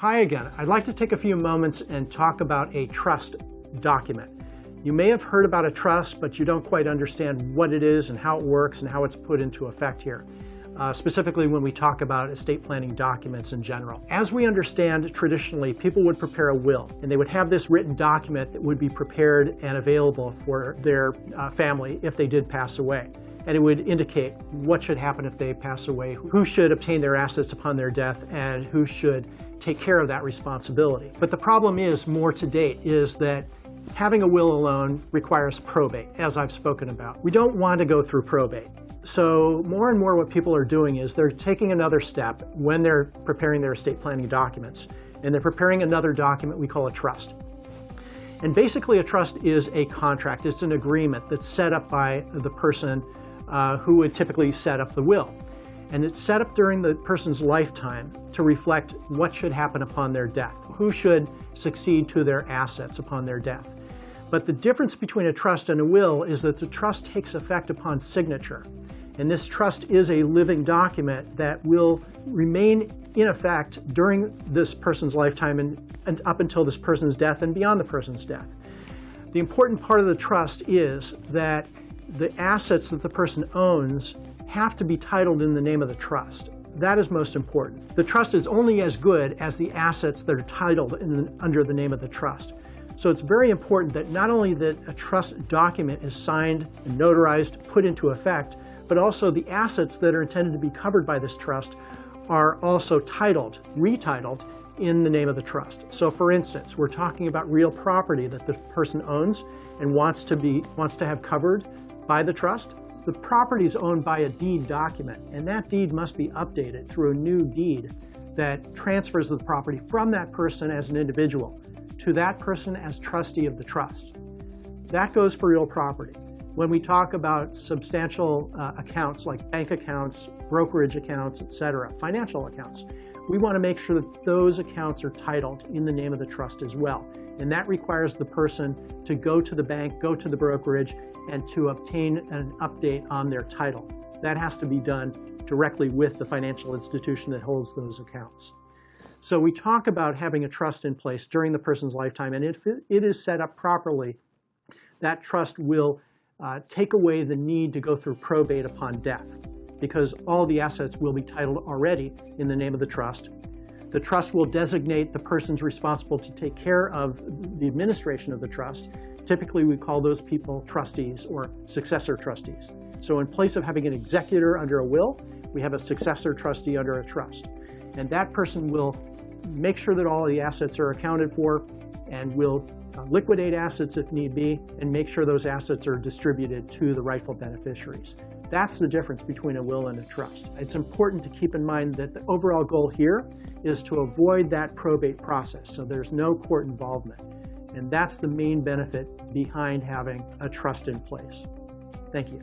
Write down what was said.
Hi again. I'd like to take a few moments and talk about a trust document. You may have heard about a trust, but you don't quite understand what it is and how it works and how it's put into effect here. Specifically when we talk about estate planning documents in general. As we understand, traditionally, people would prepare a will, and they would have this written document that would be prepared and available for their family if they did pass away. And it would indicate what should happen if they pass away, who should obtain their assets upon their death, and who should take care of that responsibility. But the problem is, more to date, is that having a will alone requires probate, as I've spoken about. We don't want to go through probate. So more and more what people are doing is they're taking another step when they're preparing their estate planning documents, and they're preparing another document we call a trust. And basically a trust is a contract. It's an agreement that's set up by the person who would typically set up the will. And it's set up during the person's lifetime to reflect what should happen upon their death, who should succeed to their assets upon their death. But the difference between a trust and a will is that the trust takes effect upon signature. And this trust is a living document that will remain in effect during this person's lifetime and up until this person's death and beyond the person's death. The important part of the trust is that the assets that the person owns have to be titled in the name of the trust. That is most important. The trust is only as good as the assets that are titled under the name of the trust. So it's very important that not only that a trust document is signed and notarized, put into effect, but also the assets that are intended to be covered by this trust are also titled, retitled, in the name of the trust. So for instance, we're talking about real property that the person owns and wants to have covered by the trust. The property is owned by a deed document, and that deed must be updated through a new deed that transfers the property from that person as an individual to that person as trustee of the trust. That goes for real property. When we talk about substantial accounts like bank accounts, brokerage accounts, etc., financial accounts, we want to make sure that those accounts are titled in the name of the trust as well. And that requires the person to go to the bank, go to the brokerage, and to obtain an update on their title. That has to be done directly with the financial institution that holds those accounts. So we talk about having a trust in place during the person's lifetime, and if it is set up properly, that trust will take away the need to go through probate upon death, because all the assets will be titled already in the name of the trust. The trust will designate the persons responsible to take care of the administration of the trust. Typically, we call those people trustees or successor trustees. So in place of having an executor under a will, we have a successor trustee under a trust. And that person will make sure that all the assets are accounted for and will liquidate assets if need be and make sure those assets are distributed to the rightful beneficiaries. That's the difference between a will and a trust. It's important to keep in mind that the overall goal here is to avoid that probate process, so there's no court involvement. And that's the main benefit behind having a trust in place. Thank you.